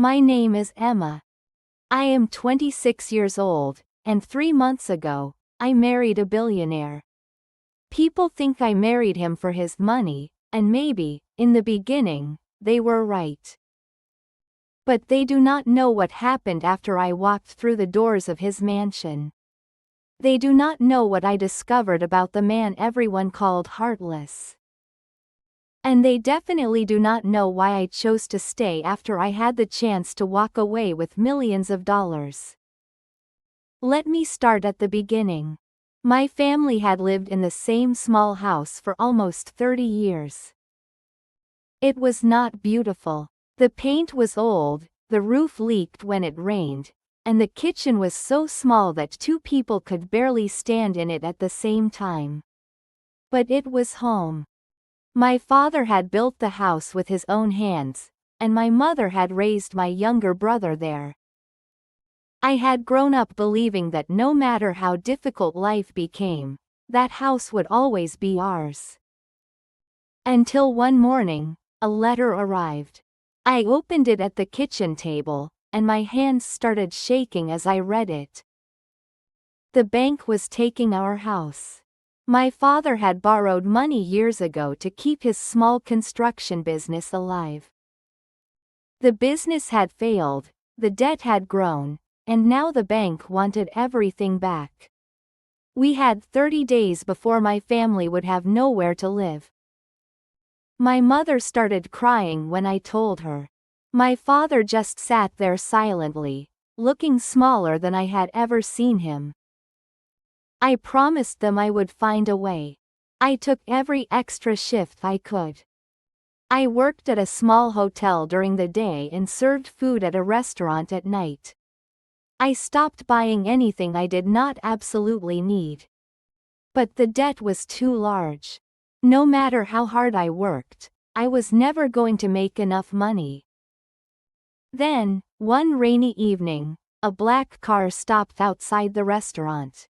My name is Emma. I am 26 years old, and 3 months ago, I married a billionaire. People think I married him for his money, and maybe, in the beginning, they were right. But they do not know what happened after I walked through the doors of his mansion. They do not know what I discovered about the man everyone called Heartless. And they definitely do not know why I chose to stay after I had the chance to walk away with millions of dollars. Let me start at the beginning. My family had lived in the same small house for almost 30 years. It was not beautiful. The paint was old, the roof leaked when it rained, and the kitchen was so small that 2 people could barely stand in it at the same time. But it was home. My father had built the house with his own hands, and my mother had raised my younger brother there. I had grown up believing that no matter how difficult life became, that house would always be ours. Until one morning, a letter arrived. I opened it at the kitchen table, and my hands started shaking as I read it. The bank was taking our house. My father had borrowed money years ago to keep his small construction business alive. The business had failed, the debt had grown, and now the bank wanted everything back. We had 30 days before my family would have nowhere to live. My mother started crying when I told her. My father just sat there silently, looking smaller than I had ever seen him. I promised them I would find a way. I took every extra shift I could. I worked at a small hotel during the day and served food at a restaurant at night. I stopped buying anything I did not absolutely need. But the debt was too large. No matter how hard I worked, I was never going to make enough money. Then, one rainy evening, a black car stopped outside the restaurant.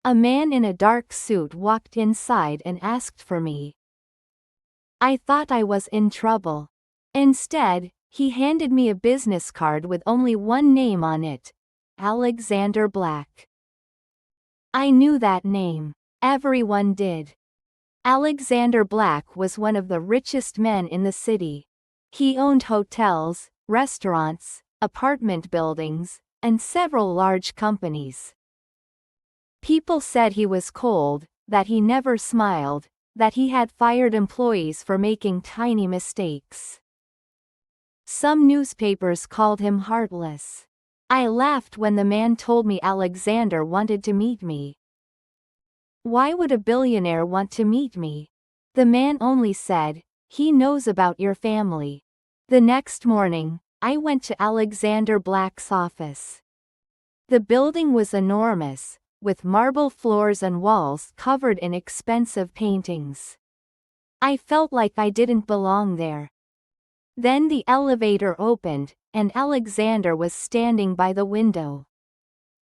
A man in a dark suit walked inside and asked for me. I thought I was in trouble. Instead, he handed me a business card with only one name on it: Alexander Black. I knew that name. Everyone did. Alexander Black was one of the richest men in the city. He owned hotels, restaurants, apartment buildings, and several large companies. People said he was cold, that he never smiled, that he had fired employees for making tiny mistakes. Some newspapers called him heartless. I laughed when the man told me Alexander wanted to meet me. Why would a billionaire want to meet me? The man only said, "He knows about your family." The next morning, I went to Alexander Black's office. The building was enormous, with marble floors and walls covered in expensive paintings. I felt like I didn't belong there. Then the elevator opened, and Alexander was standing by the window.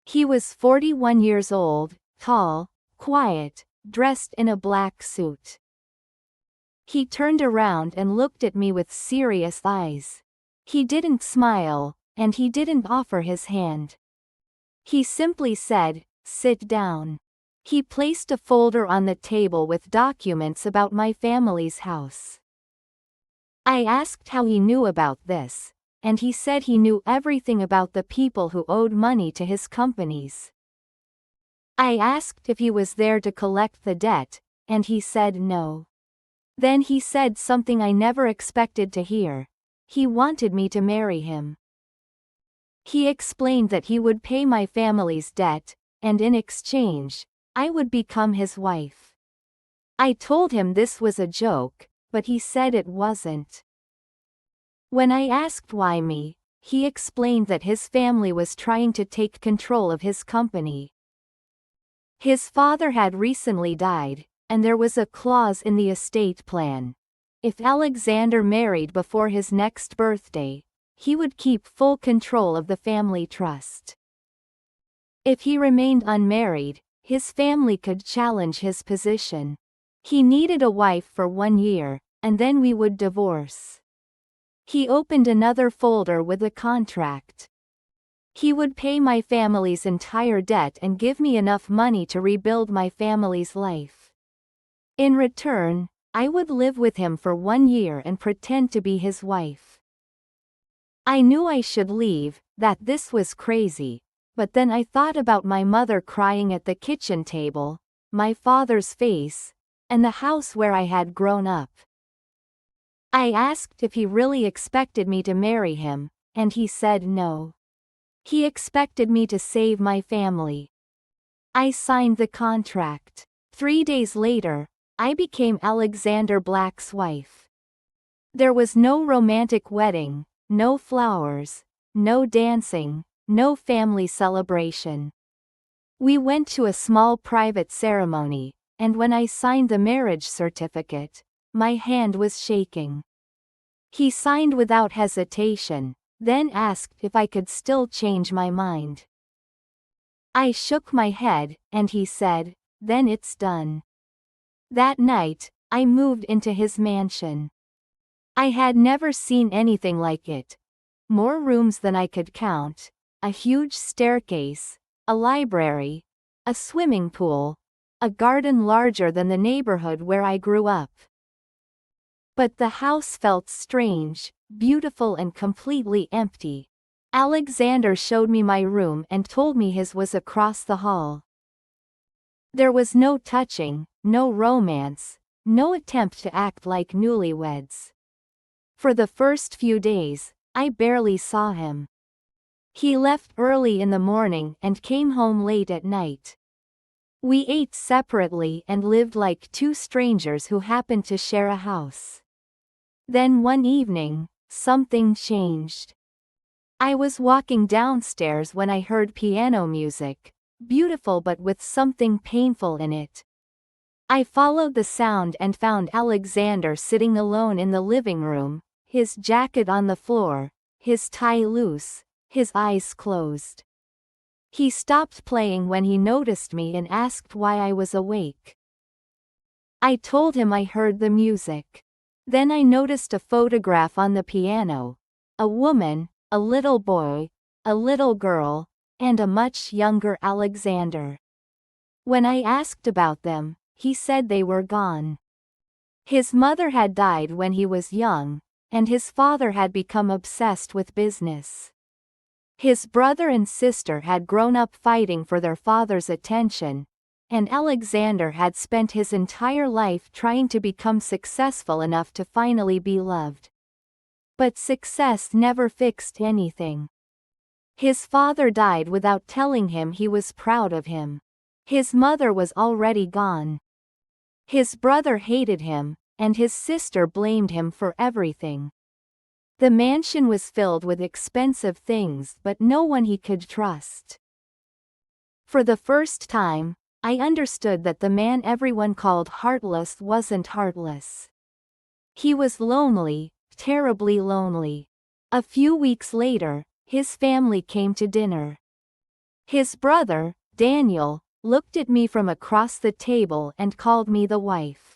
He was 41 years old, tall, quiet, dressed in a black suit. He turned around and looked at me with serious eyes. He didn't smile, and he didn't offer his hand. He simply said, "Sit down." He placed a folder on the table with documents about my family's house. I asked how he knew about this, and he said he knew everything about the people who owed money to his companies. I asked if he was there to collect the debt, and he said no. Then he said something I never expected to hear. He wanted me to marry him. He explained that he would pay my family's debt, and in exchange, I would become his wife. I told him this was a joke, but he said it wasn't. When I asked why me, he explained that his family was trying to take control of his company. His father had recently died, and there was a clause in the estate plan. If Alexander married before his next birthday, he would keep full control of the family trust. If he remained unmarried, his family could challenge his position. He needed a wife for 1 year, and then we would divorce. He opened another folder with a contract. He would pay my family's entire debt and give me enough money to rebuild my family's life. In return, I would live with him for 1 year and pretend to be his wife. I knew I should leave, that this was crazy, but then I thought about my mother crying at the kitchen table, my father's face, and the house where I had grown up. I asked if he really expected me to marry him, and he said no. He expected me to save my family. I signed the contract. 3 days later, I became Alexander Black's wife. There was no romantic wedding, no flowers, no dancing, no family celebration. We went to a small private ceremony, and when I signed the marriage certificate, my hand was shaking. He signed without hesitation, then asked if I could still change my mind. I shook my head, and he said, "Then it's done." That night, I moved into his mansion. I had never seen anything like it. More rooms than I could count, a huge staircase, a library, a swimming pool, a garden larger than the neighborhood where I grew up. But the house felt strange, beautiful and completely empty. Alexander showed me my room and told me his was across the hall. There was no touching, no romance, no attempt to act like newlyweds. For the first few days, I barely saw him. He left early in the morning and came home late at night. We ate separately and lived like two strangers who happened to share a house. Then one evening, something changed. I was walking downstairs when I heard piano music, beautiful but with something painful in it. I followed the sound and found Alexander sitting alone in the living room, his jacket on the floor, his tie loose, his eyes closed. He stopped playing when he noticed me and asked why I was awake. I told him I heard the music. Then I noticed a photograph on the piano. A woman, a little boy, a little girl, and a much younger Alexander. When I asked about them, he said they were gone. His mother had died when he was young, and his father had become obsessed with business. His brother and sister had grown up fighting for their father's attention, and Alexander had spent his entire life trying to become successful enough to finally be loved. But success never fixed anything. His father died without telling him he was proud of him. His mother was already gone. His brother hated him, and his sister blamed him for everything. The mansion was filled with expensive things but no one he could trust. For the first time, I understood that the man everyone called Heartless wasn't heartless. He was lonely, terribly lonely. A few weeks later, his family came to dinner. His brother, Daniel, looked at me from across the table and called me the wife.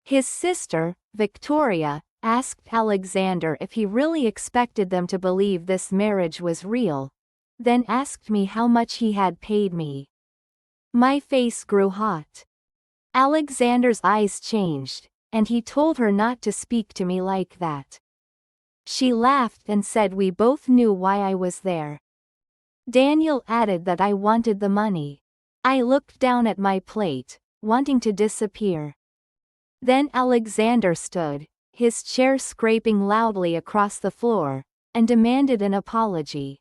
His sister, Victoria, asked Alexander if he really expected them to believe this marriage was real, then asked me how much he had paid me. My face grew hot. Alexander's eyes changed, and he told her not to speak to me like that. She laughed and said we both knew why I was there. Daniel added that I wanted the money. I looked down at my plate, wanting to disappear. Then Alexander stood, his chair scraping loudly across the floor, and demanded an apology.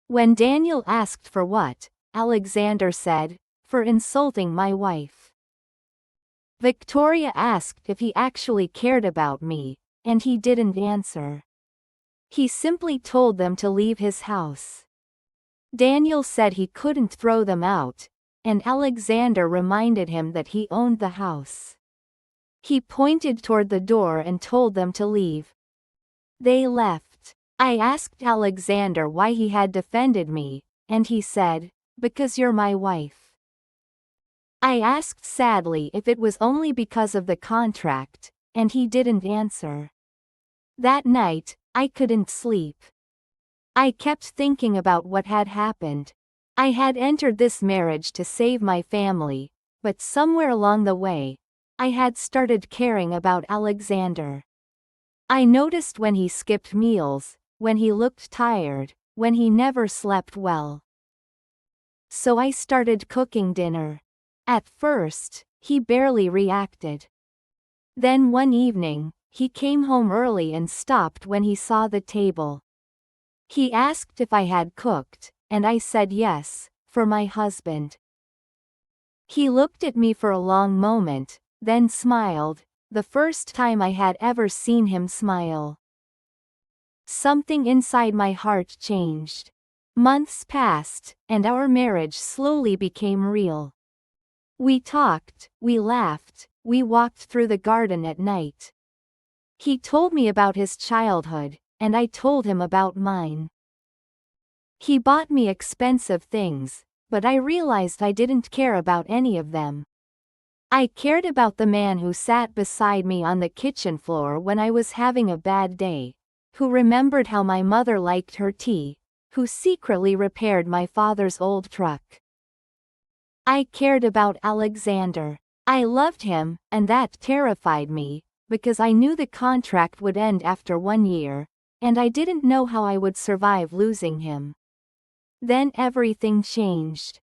When Daniel asked for what, Alexander said, "For insulting my wife." Victoria asked if he actually cared about me, and he didn't answer. He simply told them to leave his house. Daniel said he couldn't throw them out, and Alexander reminded him that he owned the house. He pointed toward the door and told them to leave. They left. I asked Alexander why he had defended me, and he said, "Because you're my wife." I asked sadly if it was only because of the contract, and he didn't answer. That night, I couldn't sleep. I kept thinking about what had happened. I had entered this marriage to save my family, but somewhere along the way, I had started caring about Alexander. I noticed when he skipped meals, when he looked tired, when he never slept well. So I started cooking dinner. At first, he barely reacted. Then one evening, he came home early and stopped when he saw the table. He asked if I had cooked, and I said yes, for my husband. He looked at me for a long moment, then smiled, the first time I had ever seen him smile. Something inside my heart changed. Months passed, and our marriage slowly became real. We talked, we laughed, we walked through the garden at night. He told me about his childhood, and I told him about mine. He bought me expensive things, but I realized I didn't care about any of them. I cared about the man who sat beside me on the kitchen floor when I was having a bad day, who remembered how my mother liked her tea, who secretly repaired my father's old truck. I cared about Alexander. I loved him, and that terrified me, because I knew the contract would end after 1 year, and I didn't know how I would survive losing him. Then everything changed.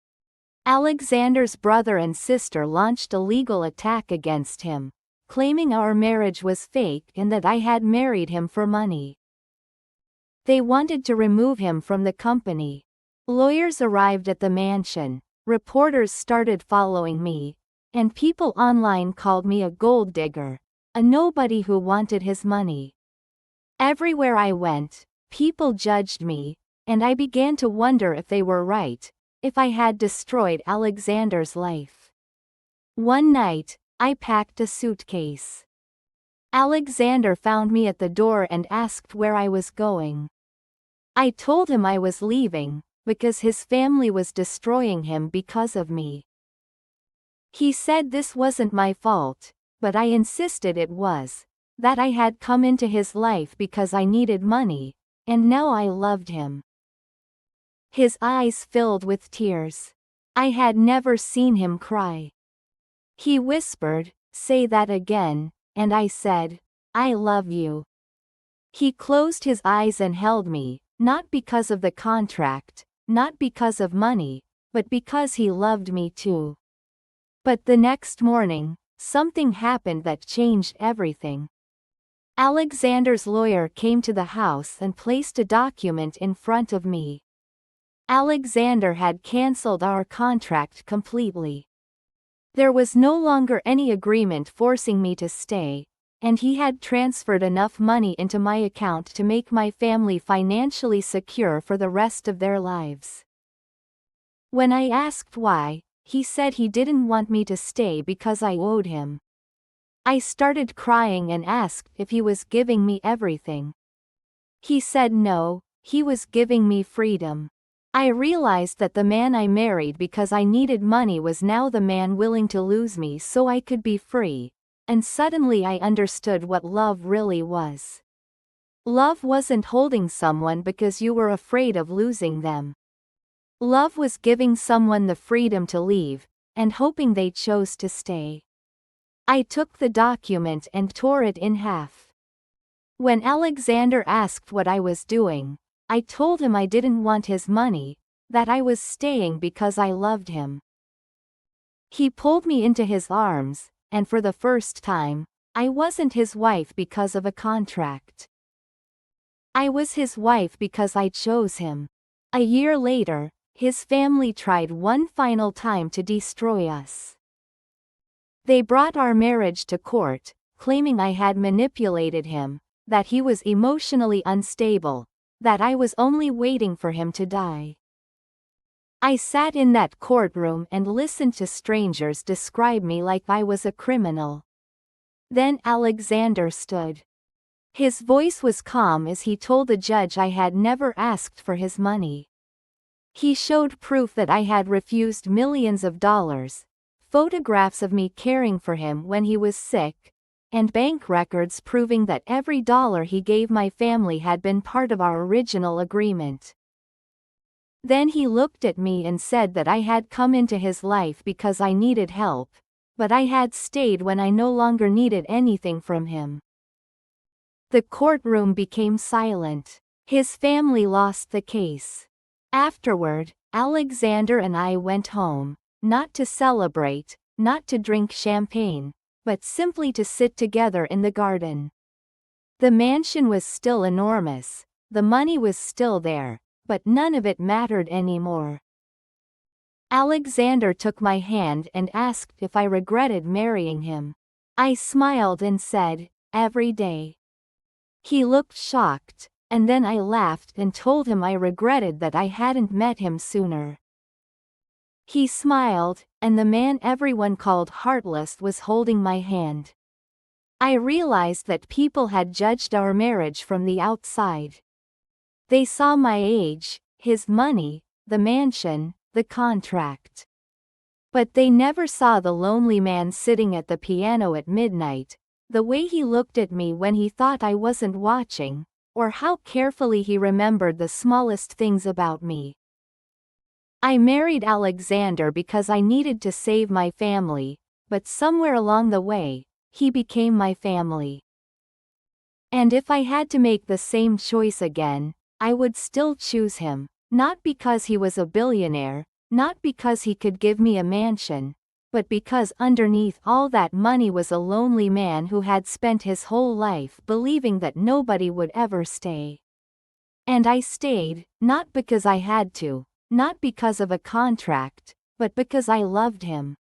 Alexander's brother and sister launched a legal attack against him, claiming our marriage was fake and that I had married him for money. They wanted to remove him from the company. Lawyers arrived at the mansion, reporters started following me, and people online called me a gold digger, a nobody who wanted his money. Everywhere I went, people judged me, and I began to wonder if they were right, if I had destroyed Alexander's life. One night, I packed a suitcase. Alexander found me at the door and asked where I was going. I told him I was leaving, because his family was destroying him because of me. He said this wasn't my fault, but I insisted it was, that I had come into his life because I needed money, and now I loved him. His eyes filled with tears. I had never seen him cry. He whispered, "Say that again," and I said, "I love you." He closed his eyes and held me, not because of the contract, not because of money, but because he loved me too. But the next morning, something happened that changed everything. Alexander's lawyer came to the house and placed a document in front of me. Alexander had cancelled our contract completely. There was no longer any agreement forcing me to stay, and he had transferred enough money into my account to make my family financially secure for the rest of their lives. When I asked why, he said he didn't want me to stay because I owed him. I started crying and asked if he was giving me everything. He said no, he was giving me freedom. I realized that the man I married because I needed money was now the man willing to lose me so I could be free, and suddenly I understood what love really was. Love wasn't holding someone because you were afraid of losing them. Love was giving someone the freedom to leave, and hoping they chose to stay. I took the document and tore it in half. When Alexander asked what I was doing, I told him I didn't want his money, that I was staying because I loved him. He pulled me into his arms, and for the first time, I wasn't his wife because of a contract. I was his wife because I chose him. A year later, his family tried one final time to destroy us. They brought our marriage to court, claiming I had manipulated him, that he was emotionally unstable, that I was only waiting for him to die. I sat in that courtroom and listened to strangers describe me like I was a criminal. Then Alexander stood. His voice was calm as he told the judge I had never asked for his money. He showed proof that I had refused millions of dollars, photographs of me caring for him when he was sick, and bank records proving that every dollar he gave my family had been part of our original agreement. Then he looked at me and said that I had come into his life because I needed help, but I had stayed when I no longer needed anything from him. The courtroom became silent. His family lost the case. Afterward, Alexander and I went home, not to celebrate, not to drink champagne, but simply to sit together in the garden. The mansion was still enormous, the money was still there, but none of it mattered anymore. Alexander took my hand and asked if I regretted marrying him. I smiled and said, "Every day." He looked shocked, and then I laughed and told him I regretted that I hadn't met him sooner. He smiled, and the man everyone called Heartless was holding my hand. I realized that people had judged our marriage from the outside. They saw my age, his money, the mansion, the contract. But they never saw the lonely man sitting at the piano at midnight, the way he looked at me when he thought I wasn't watching, or how carefully he remembered the smallest things about me. I married Alexander because I needed to save my family, but somewhere along the way, he became my family. And if I had to make the same choice again, I would still choose him, not because he was a billionaire, not because he could give me a mansion, but because underneath all that money was a lonely man who had spent his whole life believing that nobody would ever stay. And I stayed, not because I had to, not because of a contract, but because I loved him.